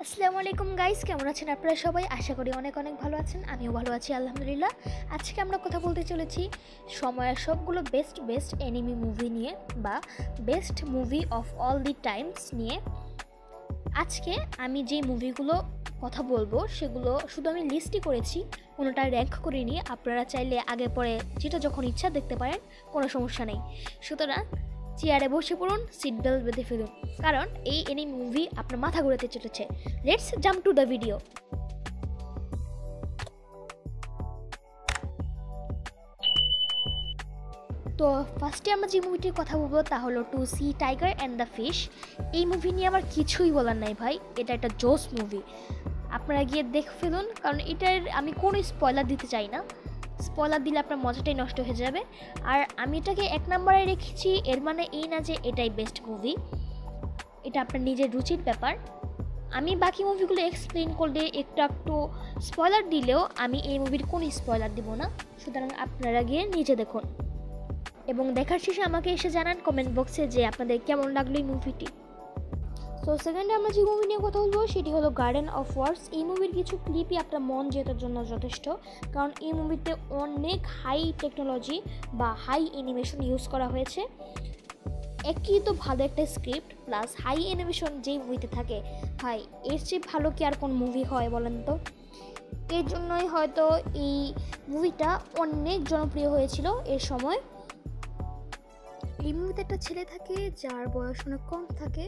আসসালামু আলাইকুম গাইস, কেমন আছেন আপনারা সবাই? আশা করি অনেক অনেক ভালো আছেন। আমিও ভালো আছি আলহামদুলিল্লাহ। আজকে আমরা কথা বলতে চলেছি সময়ের সবগুলো বেস্ট অ্যানিমে মুভি নিয়ে বা best movie of all the Times নিয়ে। আজকে আমি যে মুভিগুলো কথা বলবো সেগুলো শুধু আমি লিস্টই করেছি, কোনোটা র্যাঙ্ক করিনি। আপনারা চাইলে আগে পরে যেটা যখন ইচ্ছা দেখতে পারেন, কোনো সমস্যা নেই। সুতরাং চেয়ারে বসে পড়ুন, সিট বেল্ট বেঁধে ফেলুন, কারণ এই এনিমি মুভি আপনার মাথা ঘুরাতে চলেছে। Let's jump to the video. তো ফার্স্টে আমরা যে মুভিটির কথা বলবো তা হলো to see tiger and the fish. এই মুভি নিয়ে আমার কিছুই বলার নাই ভাই, এটা একটা জোস মুভি। আপনারা গিয়ে দেখে ফেলুন, কারণ এটার আমি কোনো স্পয়লার দিতে চাই না। স্পয়লার দিলে আপনার মজাটাই নষ্ট হয়ে যাবে। আর আমি এটাকে 1 নম্বরে রেখেছি, এর মানে এই না যে এটাই বেস্ট মুভি। এটা আপনার নিজের রুচির ব্যাপার। আমি বাকি মুভিগুলো এক্সপ্লেন করলে একটু স্পয়লার দিলেও আমি এই মুভির কোনো স্পয়লার দিব না। সুতরাং আপনারা গিয়ে নিজে দেখুন এবং দেখার শেষে আমাকে এসে জানান কমেন্ট বক্সে যে আপনাদের কেমন লাগলো এই মুভিটি। সো সেকেন্ডে আমরা যে মুভি নিয়ে কথা বলবো সেটি হলো গার্ডেন অফ ওয়ার্ডস। এই মুভির কিছু ক্লিপই আপনার মন জেতার জন্য যথেষ্ট, কারণ এই মুভিতে অনেক হাই টেকনোলজি বা হাই অ্যানিমেশন ইউজ করা হয়েছে। একই তো ভালো একটা স্ক্রিপ্ট প্লাস হাই অ্যানিমেশন যেই মুভিতে থাকে, ভাই এর চেয়ে ভালো কি আর কোন মুভি হয় বলেন তো? এর জন্যই হয়তো এই মুভিটা অনেক জনপ্রিয় হয়েছিল এর সময়। এই মুভিতে একটা ছেলে থাকে যার বয়স অনেক কম থাকে।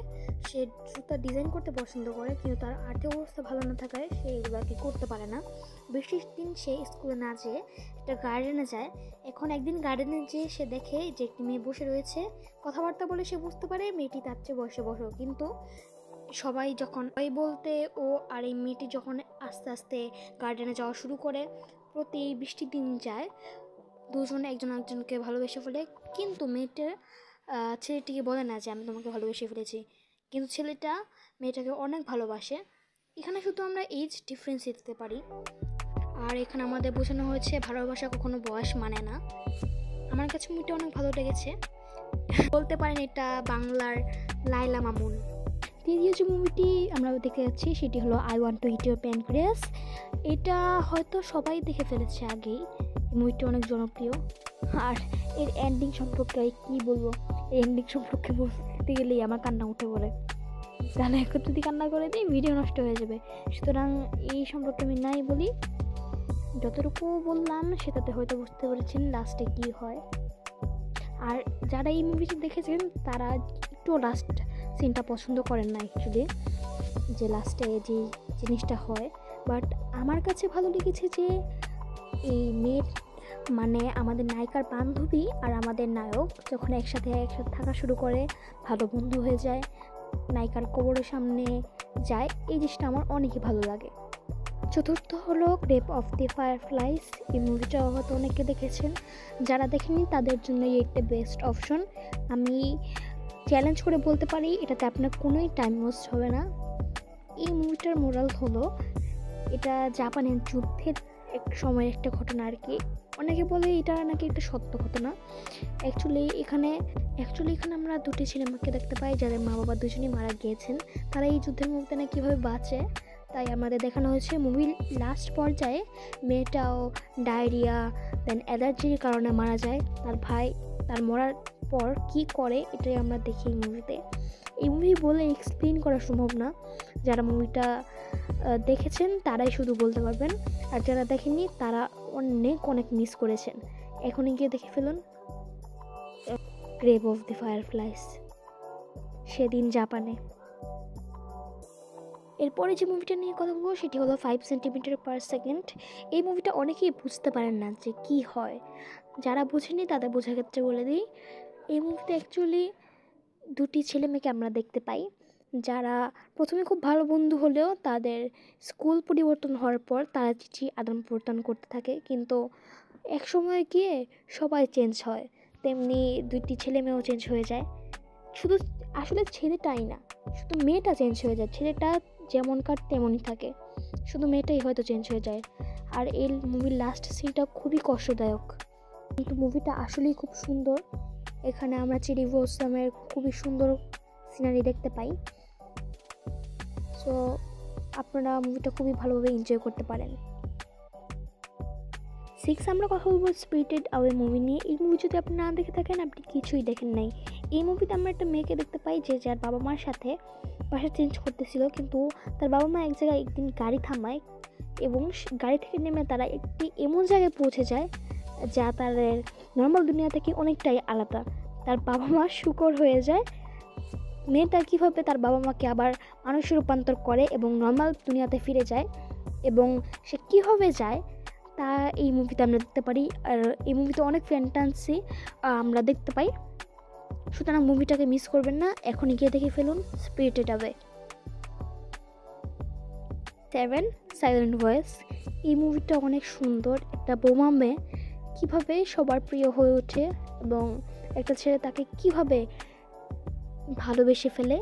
সে জুতা ডিজাইন করতে পছন্দ করে, কিন্তু তার আর্থিক অবস্থা ভালো না থাকায় সে এগুলো আর কি করতে পারে না। বেশি দিন সে স্কুলে না যেয়ে একটা গার্ডেনে যায়। এখন একদিন গার্ডেনে যেয়ে সে দেখে যে একটি মেয়ে বসে রয়েছে, কথাবার্তা বলে সে বুঝতে পারে মেয়েটি তার চেয়ে বয়সে বড়। কিন্তু সবাই যখন ওই বলতে ও আর এই মেয়েটি যখন আস্তে আস্তে গার্ডেনে যাওয়া শুরু করে, প্রতি বৃষ্টির দিন যায়, দুজনে একজন একজনকে ভালোবেসে ফেলে। কিন্তু মেয়েটা ছেলেটিকে বলে না যে আমি তোমাকে ভালোবেসে ফেলেছি, কিন্তু ছেলেটা মেয়েটাকে অনেক ভালোবাসে। এখানে শুধু আমরা এজ ডিফারেন্স দিতে পারি। আর এখানে আমাদের বোঝানো হয়েছে ভালোবাসা কখনো বয়স মানে না। আমার কাছে মুভিটা অনেক ভালো লেগেছে, বলতে পারেন এটা বাংলার লাইলা মামুন। দ্বিতীয় যে মুভিটি আমরা দেখতে যাচ্ছি সেটি হলো I want to it your pancreas. এটা হয়তো সবাই দেখে ফেলেছে আগেই। এই মুভিটি অনেক জনপ্রিয়। আর এর এন্ডিং সম্পর্কে কী বলবো, এই এন্ডিং সম্পর্কে বলতে গেলেই আমার কান্না উঠে পড়ে। তাহলে এখন যদি কান্না করে দিই ভিডিও নষ্ট হয়ে যাবে। সুতরাং এই সম্পর্কে আমি নাই বলি। যতটুকু বললাম সেটাতে হয়তো বুঝতে পেরেছেন লাস্টে কী হয়। আর যারা এই মুভিটি দেখেছেন তারা একটু লাস্ট সিনটা পছন্দ করেন না অ্যাকচুয়ালি, যে লাস্টে যে জিনিসটা হয়। বাট আমার কাছে ভালো লেগেছে যে এই মেয়ের মানে আমাদের নায়িকার বান্ধবী আর আমাদের নায়ক যখন একসাথে থাকা শুরু করে, ভালো বন্ধু হয়ে যায়, নায়িকার কবরের সামনে যায়, এই জিনিসটা আমার অনেকই ভালো লাগে। চতুর্থ হলো গ্রেভ অফ দি ফায়ারফ্লাইস। এই মুভিটাও হয়তো অনেকে দেখেছেন, যারা দেখেনি তাদের জন্য একটা বেস্ট অপশন। আমি চ্যালেঞ্জ করে বলতে পারি এটাতে আপনার কোনোই টাইম ওয়েস্ট হবে না। এই মুভিটার মোরাল হলো এটা জাপানের যুদ্ধের এক সময়ের একটা ঘটনা আর কি। অনেকে বলে এটা নাকি একটা সত্য ঘটনা। অ্যাকচুয়ালি এখানে আমরা দুটি ছেলেমেয়েকে দেখতে পাই যাদের মা বাবা দুজনেই মারা গিয়েছেন। তারা এই যুদ্ধের মধ্যে না কীভাবে বাঁচে তাই আমাদের দেখানো হয়েছে। মুভির লাস্ট পর্যায়ে মেয়েটাও ডায়রিয়া দেন অ্যালার্জির কারণে মারা যায়। তার ভাই তার মরার পর কি করে এটাই আমরা দেখি এই মুভিতে। এই মুভি বলে এক্সপ্লেন করা সম্ভব না। যারা মুভিটা দেখেছেন তারাই শুধু বলতে পারবেন, আর যারা দেখেননি তারা অনেক মিস করেছেন। এখনই গিয়ে দেখে ফেলুন গ্রেভ অফ দি ফায়ারফ্লাইস, সেদিন জাপানে। এরপরে যে মুভিটা নিয়ে কথা বলবো সেটি হলো 5 সেন্টিমিটার পার সেকেন্ড। এই মুভিটা অনেকেই বুঝতে পারেন না যে কি হয়। যারা বুঝেনি তাদের বোঝার ক্ষেত্রে বলে দিই, এই মুভিতে অ্যাকচুয়ালি দুটি ছেলে মেয়েকে আমরা দেখতে পাই যারা প্রথমে খুব ভালো বন্ধু হলেও তাদের স্কুল পরিবর্তন হওয়ার পর তারা চিঠি আদান প্রদান করতে থাকে। কিন্তু এক সময় গিয়ে সবাই চেঞ্জ হয়, তেমনি দুটি ছেলে মেয়েও চেঞ্জ হয়ে যায়। শুধু আসলে ছেলেটাই না, শুধু মেয়েটা চেঞ্জ হয়ে যায়। ছেলেটা যেমনকার তেমনই থাকে, শুধু মেয়েটাই হয়তো চেঞ্জ হয়ে যায়। আর এই মুভির লাস্ট সিনটা খুবই কষ্টদায়ক, কিন্তু মুভিটা আসলেই খুব সুন্দর। এখানে আমরা চেরি ব্লসমের খুবই সুন্দর সিনারি দেখতে পাই। সো আপনারা মুভিটা খুবই ভালোভাবে এনজয় করতে পারেন। 6 আমরা কথা বলবো স্পিরিটেড অ্যাওয়ে মুভি নিয়ে। এই মুভি যদি আপনি না দেখে থাকেন আপনি কিছুই দেখেন নাই। এই মুভিতে আমরা একটা মেয়েকে দেখতে পাই যে যার বাবা মার সাথে বাসা চেঞ্জ করতেছিল, কিন্তু তার বাবা মা এক জায়গায় একদিন গাড়ি থামায় এবং গাড়ি থেকে নেমে তারা একটি এমন জায়গায় পৌঁছে যায় যা তাদের নর্মাল দুনিয়া থেকে অনেকটাই আলাদা। তার বাবা মা শুকর হয়ে যায়। মেয়েটা কীভাবে তার বাবা মাকে আবার মানুষে রূপান্তর করে এবং নর্মাল দুনিয়াতে ফিরে যায় এবং সে কীভাবে যায় তা এই মুভিতে আমরা দেখতে পারি। আর এই মুভিতে অনেক ফ্যান্টাসি আমরা দেখতে পাই, সুতরাং মুভিটাকে মিস করবেন না, এখনই গিয়ে দেখে ফেলুন স্পিরিটেড অ্যাওয়ে। 7 silent voice. এই মুভিটা অনেক সুন্দর। একটা বোমা মেয়ে কীভাবে সবার প্রিয় হয়ে ওঠে এবং একটা ছেলে তাকে কীভাবে ভালোবেসে ফেলে,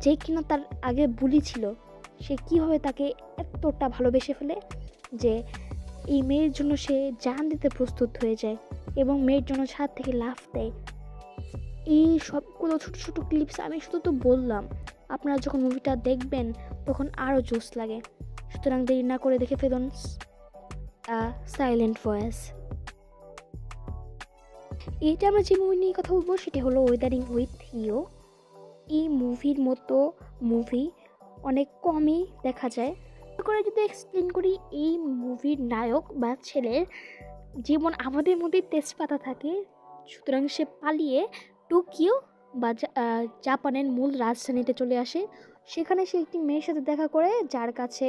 যে কিনা তার আগে বুলি ছিল, সে কীভাবে তাকে এতটা ভালোবেসে ফেলে যে এই মেয়ের জন্য সে জান দিতে প্রস্তুত হয়ে যায় এবং মেয়ের জন্য ছাদ থেকে লাফ দেয়। এই সবগুলো ছোটো ছোটো ক্লিপস আমি শুধু তো বললাম, আপনারা যখন মুভিটা দেখবেন তখন আরও জোশ লাগে। সুতরাং দেরি না করে দেখে ফেলুন সাইলেন্ট ভয়েস। এইটা আমরা যে মুভি নিয়ে কথা বলবো সেটা হলো ওয়েদারিং উইথ ইউ। এই মুভির মতো মুভি অনেক কমই দেখা যায়। করে যদি এক্সপ্লেন করি, এই মুভির নায়ক বা ছেলের জীবন আমাদের মধ্যেই তেজপাতা থাকে, সুতরাং সে পালিয়ে টোকিও বা জাপানের মূল রাজধানীতে চলে আসে। সেখানে সে একটি মেয়ের সাথে দেখা করে যার কাছে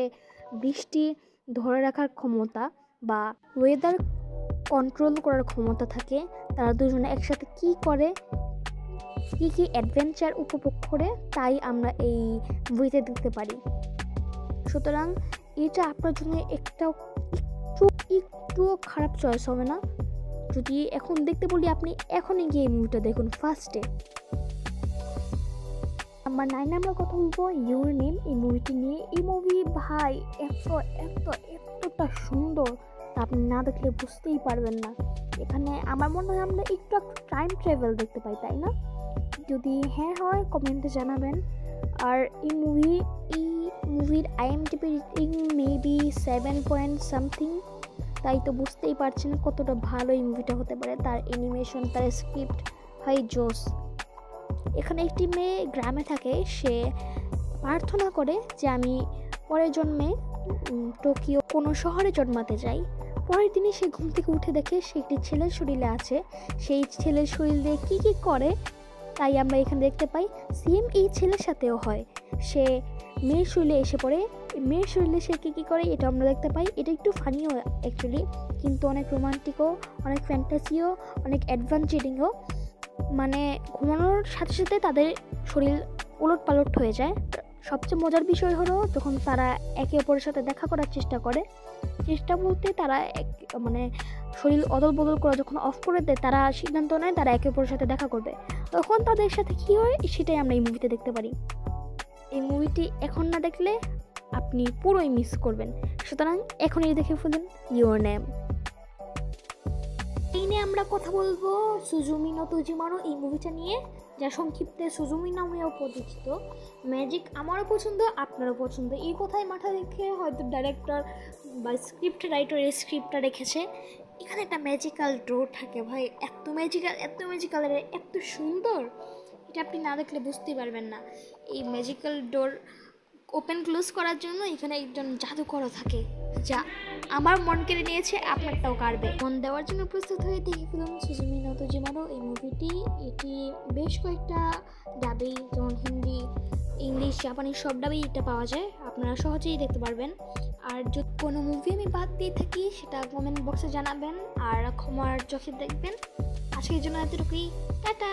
বৃষ্টি ধরে রাখার ক্ষমতা বা ওয়েদার কন্ট্রোল করার ক্ষমতা থাকে। তারা দুজনে একসাথে কী করে, কী অ্যাডভেঞ্চার উপভোগ করে, তাই আমরা এই মুভিতে দেখতে পারি। সুতরাং এটা আপনার জন্য একটুও খারাপ চয়েস হবে না। যদি এখন দেখতে বলি আপনি এখনই গিয়ে এই মুভিটা দেখুন ফার্স্টে। নাম্বার 9 আমরা কথা বলবো ইউর নেম। এই মুভিটি নিয়ে। এই মুভি ভাই এতটা সুন্দর তা আপনি না দেখলে বুঝতেই পারবেন না। এখানে আমার মনে হয় আমরা একটু টাইম ট্রাভেল দেখতে পাই, তাই না? যদি হ্যাঁ হয় কমেন্টে জানাবেন। আর এই মুভির IMDb rating maybe 7 point something, তাই তো বুঝতেই পারছেন কতটা ভালো এই মুভিটা হতে পারে। তার অ্যানিমেশন, তার স্ক্রিপ্ট, হাই জোস। এখানে একটি মেয়ে গ্রামে থাকে, সে প্রার্থনা করে যে আমি পরের জন্মে টোকিও কোনো শহরে জন্মাতে যাই। পরের দিনে সে ঘুম থেকে উঠে দেখে সে একটি ছেলের শরীরে আছে। সেই ছেলের শরীর দিয়ে কী করে তাই আমরা এখানে দেখতে পাই। সেম এই ছেলের সাথেও হয়, সে মেয়ের শরীরে এসে পড়ে। মেয়ের শরীরে সে কী করে এটা আমরা দেখতে পাই। এটা একটু ফানিও অ্যাকচুয়ালি, কিন্তু অনেক রোমান্টিকও, অনেক ফ্যান্টাসিও, অনেক অ্যাডভেঞ্চারিংও। মানে ঘুমানোর সাথে সাথে তাদের শরীর উলট পালট হয়ে যায়। সবচেয়ে মজার বিষয় হলো যখন তারা একে অপরের সাথে দেখা করার চেষ্টা করে, চেষ্টা বলতে তারা মানে শরীর অদল বদল করা যখন অফ করে দেয়, তারা সিদ্ধান্ত নেয় তারা একে অপরের সাথে দেখা করবে। তখন তাদের সাথে কী হয় সেটাই আমরা এই মুভিতে দেখতে পারি। এই মুভিটি এখন না দেখলে আপনি পুরোই মিস করবেন। সুতরাং এখনই দেখে ফেলুন ইউর নেম। এই নিয়ে আমরা কথা বলবো সুজুমি নো তোজিমারো এই মুভিটা নিয়ে, যা সংক্ষিপ্তে সুজুমি নামেও পরিচিত। ম্যাজিক আমারও পছন্দ, আপনারও পছন্দ। এই কথাই মাথা রেখে হয়তো ডাইরেক্টর বা স্ক্রিপ্ট রাইটার স্ক্রিপ্টটা রেখেছে। এখানে একটা ম্যাজিক্যাল ডোর থাকে ভাই, এত ম্যাজিক্যাল এত সুন্দর, এটা আপনি না দেখলে বুঝতেই পারবেন না। এই ম্যাজিক্যাল ডোর ওপেন ক্লোজ করার জন্য এখানে একজন জাদুকরও থাকে, যা আমার মন কেড়ে নিয়েছে, আপনারটাও কাড়বে। মন দেওয়ার জন্য প্রস্তুত হয়ে দেখে ফেলুন সুজুমি নো তোজিমারো এই মুভিটি। এটি বেশ কয়েকটা ডাবেই, যেমন হিন্দি, ইংলিশ, জাপানি সব ডাবেই এটা পাওয়া যায়, আপনারা সহজেই দেখতে পারবেন। আর যদি কোনো মুভি আমি বাদ দিয়ে থাকি সেটা কমেন্ট বক্সে জানাবেন আর ক্ষমার চোখে দেখবেন। আজকের জন্য এতটুকুই, টাটা।